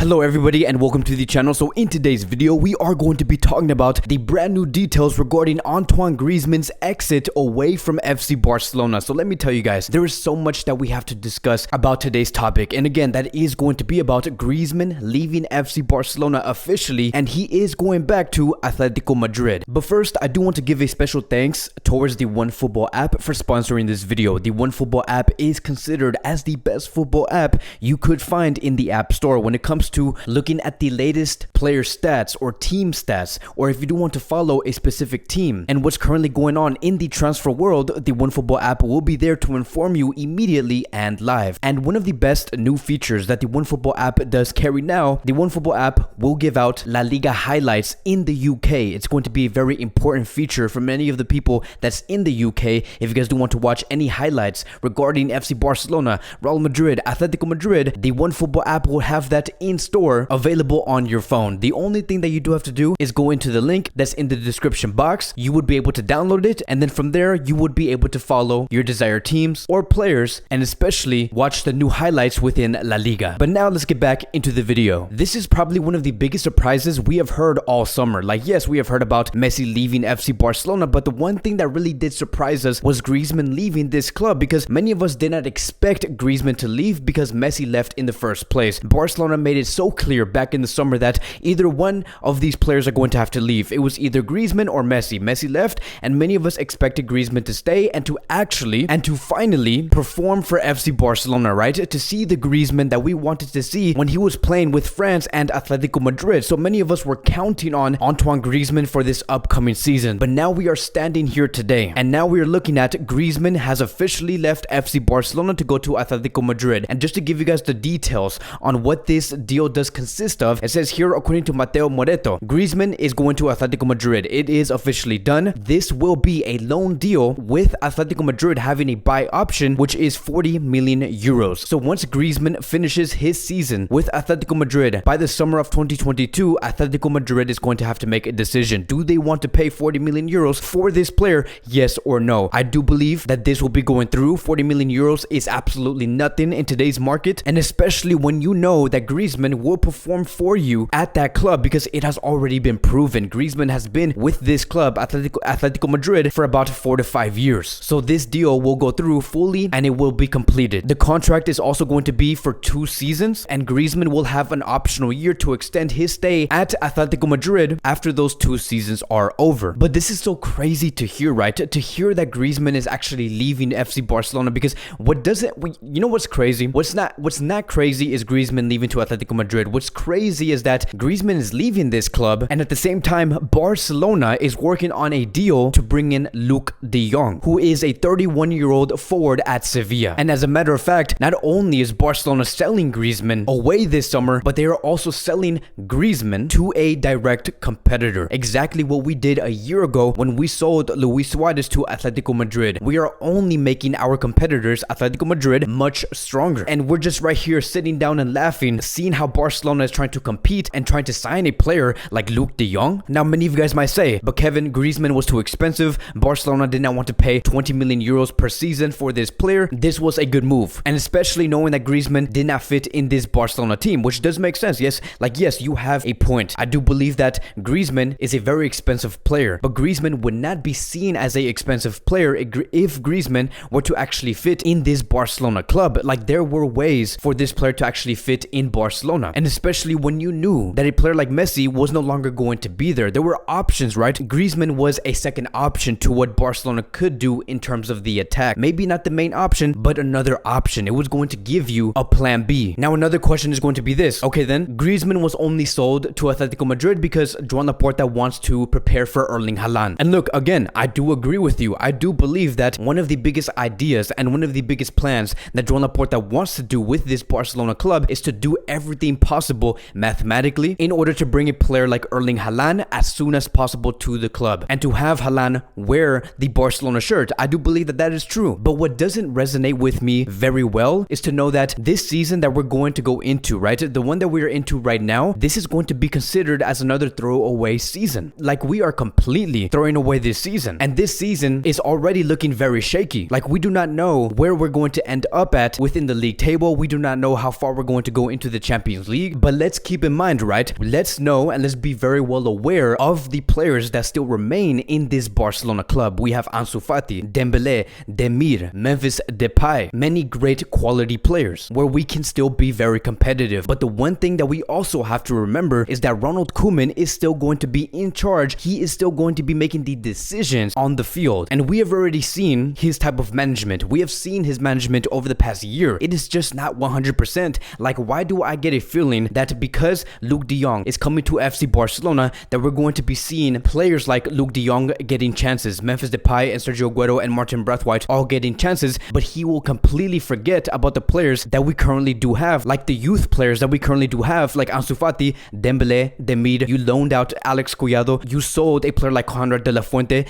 Hello everybody and welcome to the channel. So in today's video we are going to be talking about the brand new details regarding Antoine Griezmann's exit away from FC Barcelona. So let me tell you guys, there is so much that we have to discuss about today's topic, and again that is going to be about Griezmann leaving FC Barcelona officially, and he is going back to Atletico Madrid. But first, I do want to give a special thanks towards the OneFootball app for sponsoring this video. The OneFootball app is considered as the best football app you could find in the App Store when it comes to looking at the latest player stats or team stats, or if you do want to follow a specific team and what's currently going on in the transfer world, the OneFootball app will be there to inform you immediately and live. And one of the best new features that the OneFootball app does carry now, the OneFootball app will give out La Liga highlights in the UK. It's going to be a very important feature for many of the people that's in the UK. If you guys do want to watch any highlights regarding FC Barcelona, Real Madrid, Atletico Madrid, the OneFootball app will have that in store available on your phone. The only thing that you do have to do is go into the link that's in the description box. You would be able to download it, and then from there you would be able to follow your desired teams or players, and especially watch the new highlights within La Liga. But now let's get back into the video. This is probably one of the biggest surprises we have heard all summer. Like, yes, we have heard about Messi leaving FC Barcelona, but the one thing that really did surprise us was Griezmann leaving this club, because many of us did not expect Griezmann to leave because Messi left in the first place. Barcelona made it so clear back in the summer that either one of these players are going to have to leave. It was either Griezmann or Messi. Messi left, and many of us expected Griezmann to stay and to finally perform for FC Barcelona, right? To see the Griezmann that we wanted to see when he was playing with France and Atletico Madrid. So many of us were counting on Antoine Griezmann for this upcoming season. But now we are standing here today, and now we are looking at Griezmann has officially left FC Barcelona to go to Atletico Madrid. And just to give you guys the details on what this deal does consist of, it says here, according to Mateo Moreto, Griezmann is going to Atletico Madrid. It is officially done. This will be a loan deal with Atletico Madrid having a buy option, which is 40 million euros. So once Griezmann finishes his season with Atletico Madrid by the summer of 2022, Atletico Madrid is going to have to make a decision. Do they want to pay 40 million euros for this player? Yes or no? I do believe that this will be going through. 40 million euros is absolutely nothing in today's market, and especially when you know that Griezmann will perform for you at that club, because it has already been proven. Griezmann has been with this club, Atletico Madrid, for about 4 to 5 years. So this deal will go through fully and it will be completed. The contract is also going to be for 2 seasons, and Griezmann will have an optional year to extend his stay at Atletico Madrid after those 2 seasons are over. But this is so crazy to hear, right? To hear that Griezmann is actually leaving FC Barcelona, because you know what's crazy? What's not crazy is Griezmann leaving to Atletico Madrid. What's crazy is that Griezmann is leaving this club, and at the same time Barcelona is working on a deal to bring in Luuk de Jong, who is a 31-year-old forward at Sevilla. And as a matter of fact, not only is Barcelona selling Griezmann away this summer, but they are also selling Griezmann to a direct competitor. Exactly what we did a year ago when we sold Luis Suarez to Atletico Madrid. We are only making our competitors, Atletico Madrid, much stronger. And we're just right here sitting down and laughing, seeing how Barcelona is trying to compete and trying to sign a player like Luuk de Jong. Now, many of you guys might say, but Kevin, Griezmann was too expensive. Barcelona did not want to pay 20 million euros per season for this player. This was a good move, and especially knowing that Griezmann did not fit in this Barcelona team, which does make sense. Yes, you have a point. I do believe that Griezmann is a very expensive player, but Griezmann would not be seen as a expensive player if Griezmann were to actually fit in this Barcelona club. Like, there were ways for this player to actually fit in Barcelona, and especially when you knew that a player like Messi was no longer going to be there. There were options, right? Griezmann was a second option to what Barcelona could do in terms of the attack. Maybe not the main option, but another option. It was going to give you a plan B. Now, another question is going to be this. Okay, then, Griezmann was only sold to Atletico Madrid because Joan Laporta wants to prepare for Erling Haaland. And look, again, I do agree with you. I do believe that one of the biggest ideas and one of the biggest plans that Joan Laporta wants to do with this Barcelona club is to do everything possible mathematically in order to bring a player like Erling Haaland as soon as possible to the club, and to have Haaland wear the Barcelona shirt. I do believe that that is true. But what doesn't resonate with me very well is to know that this season that we're going to go into, right, the one that we're into right now, this is going to be considered as another throwaway season. Like, we are completely throwing away this season, and this season is already looking very shaky. Like, we do not know where we're going to end up at within the league table. We do not know how far we're going to go into the Champions Champions League. But let's keep in mind, right? Let's know and let's be very well aware of the players that still remain in this Barcelona club. We have Ansu Fati, Dembele, Demir, Memphis Depay, many great quality players where we can still be very competitive. But the one thing that we also have to remember is that Ronald Koeman is still going to be in charge. He is still going to be making the decisions on the field. And we have already seen his type of management. We have seen his management over the past year. It is just not 100%. Like, why do I get a feeling that because Luke de Jong is coming to FC Barcelona, that we're going to be seeing players like Luke de Jong getting chances, Memphis Depay and Sergio Aguero and Martin Braithwaite all getting chances, but he will completely forget about the players that we currently do have, like the youth players that we currently do have, like Ansu Fati, Dembele, Demir. You loaned out Alex Collado. You sold a player like Conrad de la Fuente.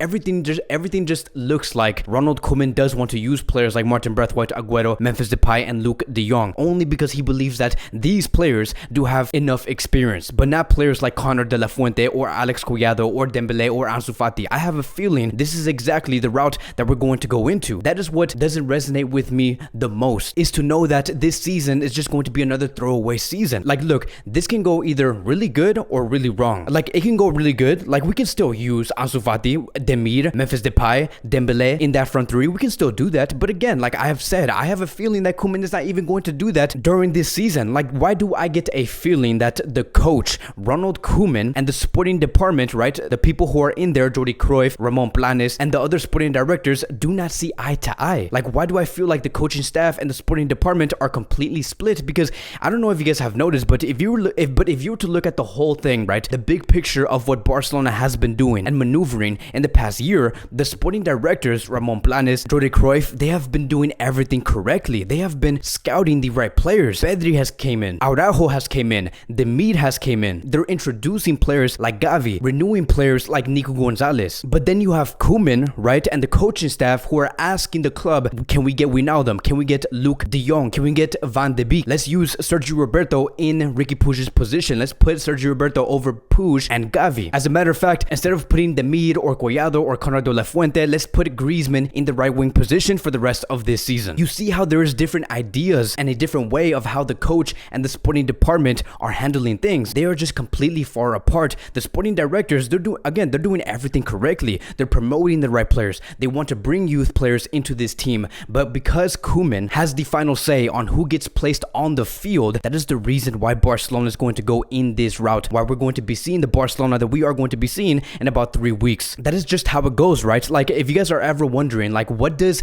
Everything just looks like Ronald Koeman does want to use players like Martin Braithwaite, Aguero, Memphis Depay, and Luke de Jong, only because he believes that these players do have enough experience, but not players like Conrad de la Fuente or Alex Collado or Dembele or Ansu Fati. I have a feeling this is exactly the route that we're going to go into. That is what doesn't resonate with me the most, is to know that this season is just going to be another throwaway season. Like, look, this can go either really good or really wrong. Like, it can go really good. Like, we can still use Ansu Fati, Demir, Memphis Depay, Dembele in that front three. We can still do that. But again, like I have said, I have a feeling that Koeman is not even going to do that during this season. Like, why do I get a feeling that the coach, Ronald Koeman, and the sporting department, right, the people who are in there, Jordi Cruyff, Ramon Planes, and the other sporting directors, do not see eye to eye? Like, why do I feel like the coaching staff and the sporting department are completely split? Because I don't know if you guys have noticed, but if you were to look at the whole thing, right, the big picture of what Barcelona has been doing and maneuvering in the past year, the sporting directors, Ramon Planes, Jordi Cruyff, they have been doing everything correctly. They have been scouting the right players. Pedri has came in, Araujo has came in, Demir has came in. They're introducing players like Gavi, renewing players like Nico Gonzalez. But then you have Koeman, right, and the coaching staff who are asking the club, can we get Wijnaldum? Can we get Luke de Jong? Can we get Van de Beek? Let's use Sergio Roberto in Ricky Puig's position. Let's put Sergio Roberto over Puig and Gavi. As a matter of fact, instead of putting Demir or Collado or Conrad de la Fuente, let's put Griezmann in the right wing position for the rest of this season. You see how there is different ideas and a different way of how the coach and the sporting department are handling things. They are just completely far apart. The sporting directors, they're doing everything correctly. They're promoting the right players. They want to bring youth players into this team. But because Koeman has the final say on who gets placed on the field, that is the reason why Barcelona is going to go in this route, why we're going to be seeing the Barcelona that we are going to be seeing in about 3 weeks. That is just how it goes, right? Like, if you guys are ever wondering, like,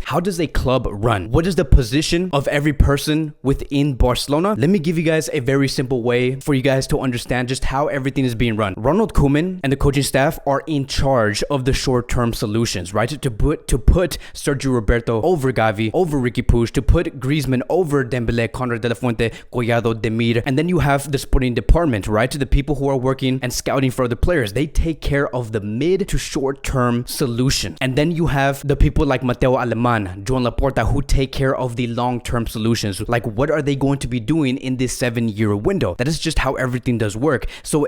how does a club run? What is the position of every person within Barcelona? Let me give you guys a very simple way for you guys to understand just how everything is being run. Ronald Koeman and the coaching staff are in charge of the short-term solutions, right? To put Sergio Roberto over Gavi, over Ricky Puig, to put Griezmann over Dembele, Conrad de la Fuente, Collado, Demir. And then you have the sporting department, right? The people who are working and scouting for the players. They take care of the mid to short-term solution. And then you have the people like Mateo Alemán, Joan Laporta, who take care of the long-term solutions. Like, what are they going to be doing in this 7-year window? That is just how everything does work. So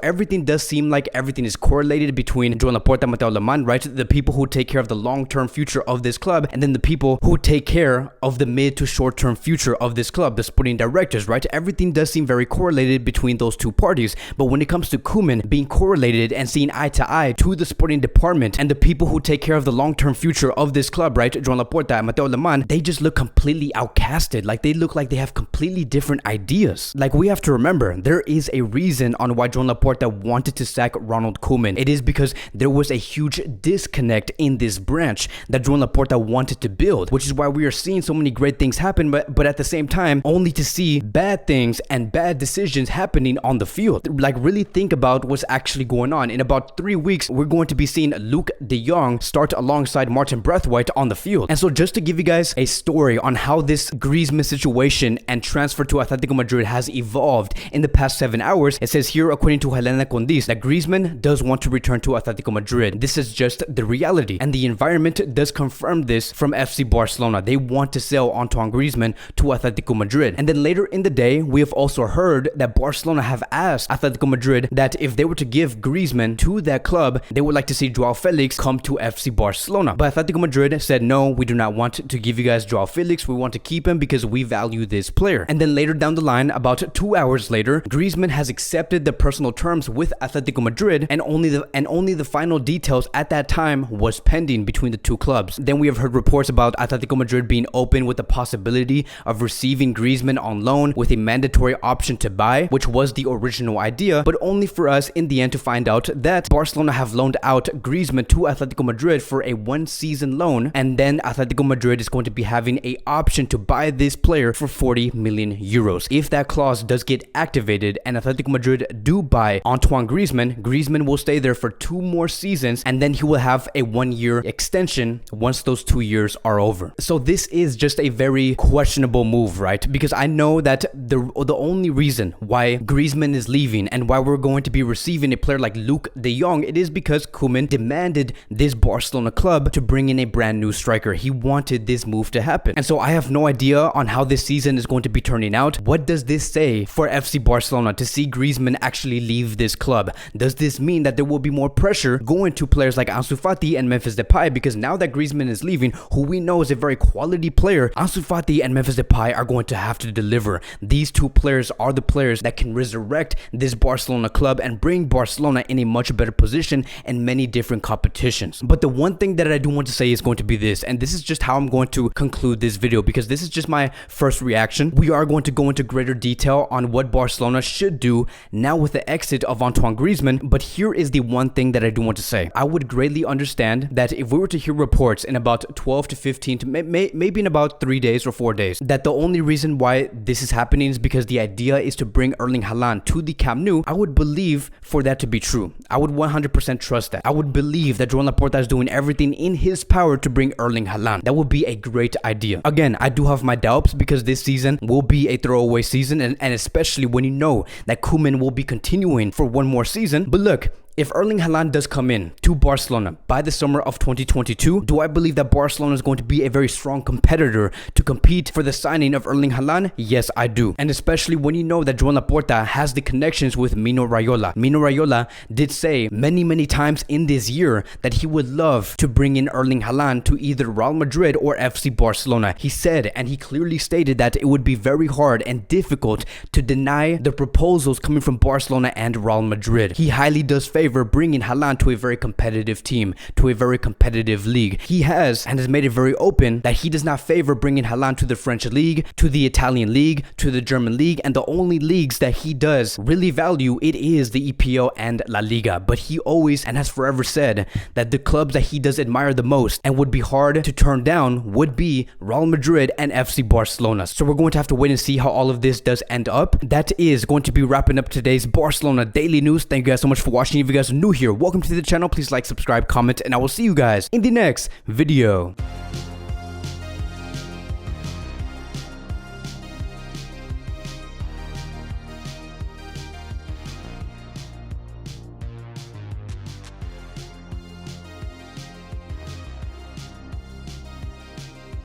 everything does seem like everything is correlated between Joan Laporta, Mateo Alemán, right? The people who take care of the long-term future of this club, and then the people who take care of the mid to short-term future of this club, the sporting directors, right? Everything does seem very correlated between those two parties. But when it comes to Koeman being correlated and seeing eye to eye to the sporting department and the people who take care of the long-term future of this club, right? Joan Laporta and Mateo Alemán, they just look completely outcasted. Like, they look like they have completely different ideas. Like, we have to remember, there is a reason on why Joan Laporta wanted to sack Ronald Koeman. It is because there was a huge disconnect in this branch that Joan Laporta wanted to build, which is why we are seeing so many great things happen, but at the same time, only to see bad things and bad decisions happening on the field. Like, really think about what's actually going on. In about 3 weeks, we're going to be seeing Luke de Jong start alongside Martin Braithwaite on the field. And so just to give you guys a story on how this Griezmann situation and transfer to Atletico Madrid has evolved in the past 7 hours, it says here, according to Helena Condis, that Griezmann does want to return to Atletico Madrid. This is just the reality, and the environment does confirm this from FC Barcelona. They want to sell Antoine Griezmann to Atletico Madrid. And then later in the day, we have also heard that Barcelona have asked Atletico Madrid that if they were to give Griezmann to that club, they would like to see Joao Felix come to FC Barcelona. But Atletico Madrid said, no, we do not want to give you guys Joao Felix. We want to keep him because we value this player. And then then later down the line, about 2 hours later, Griezmann has accepted the personal terms with Atletico Madrid, and only the final details at that time was pending between the two clubs. Then we have heard reports about Atletico Madrid being open with the possibility of receiving Griezmann on loan with a mandatory option to buy, which was the original idea, but only for us in the end to find out that Barcelona have loaned out Griezmann to Atletico Madrid for a 1-season loan, and then Atletico Madrid is going to be having a option to buy this player for 40 million euros. If that clause does get activated and Atletico Madrid do buy Antoine Griezmann, Griezmann will stay there for 2 more seasons, and then he will have a 1-year extension once those 2 years are over. So this is just a very questionable move, right? Because I know that the only reason why Griezmann is leaving and why we're going to be receiving a player like Luke de Jong, it is because Koeman demanded this Barcelona club to bring in a brand new striker. He wanted this move to happen. And so I have no idea on how this season is going to be turning out. What does this say for FC Barcelona to see Griezmann actually leave this club? Does this mean that there will be more pressure going to players like Ansu Fati and Memphis Depay? Because now that Griezmann is leaving, who we know is a very quality player, Ansu Fati and Memphis Depay are going to have to deliver. These two players are the players that can resurrect this Barcelona club and bring Barcelona in a much better position in many different competitions. But the one thing that I do want to say is going to be this, and this is just how I'm going to conclude this video, because this is just my first reaction. We are going to go into greater detail on what Barcelona should do now with the exit of Antoine Griezmann, but here is the one thing that I do want to say. I would greatly understand that if we were to hear reports in about 12 to 15 to maybe in about 3 days or 4 days, that the only reason why this is happening is because the idea is to bring Erling Haaland to the Camp Nou, I would believe for that to be true. I would 100% trust that. I would believe that Joan Laporta is doing everything in his power to bring Erling Haaland. That would be a great idea. Again, I do have my doubts because this season will be a throwaway season, and especially when you know that Koeman will be continuing for 1 more season. But look, if Erling Haaland does come in to Barcelona by the summer of 2022, do I believe that Barcelona is going to be a very strong competitor to compete for the signing of Erling Haaland? Yes, I do. And especially when you know that Joan Laporta has the connections with Mino Raiola. Mino Raiola did say many times in this year that he would love to bring in Erling Haaland to either Real Madrid or FC Barcelona. He said, and he clearly stated, that it would be very hard and difficult to deny the proposals coming from Barcelona and Real Madrid. He highly does favor bringing Haaland to a very competitive team, to a very competitive league. He has made it very open that he does not favor bringing Haaland to the French league, to the Italian league, to the German league, and the only leagues that he does really value, it is the EPL and La Liga. But he always and has forever said that the clubs that he does admire the most and would be hard to turn down would be Real Madrid and FC Barcelona. So we're going to have to wait and see how all of this does end up. That is going to be wrapping up today's Barcelona Daily News. Thank you guys so much for watching. If you guys are new here, welcome to the channel. Please like, subscribe, comment, and I will see you guys in the next video.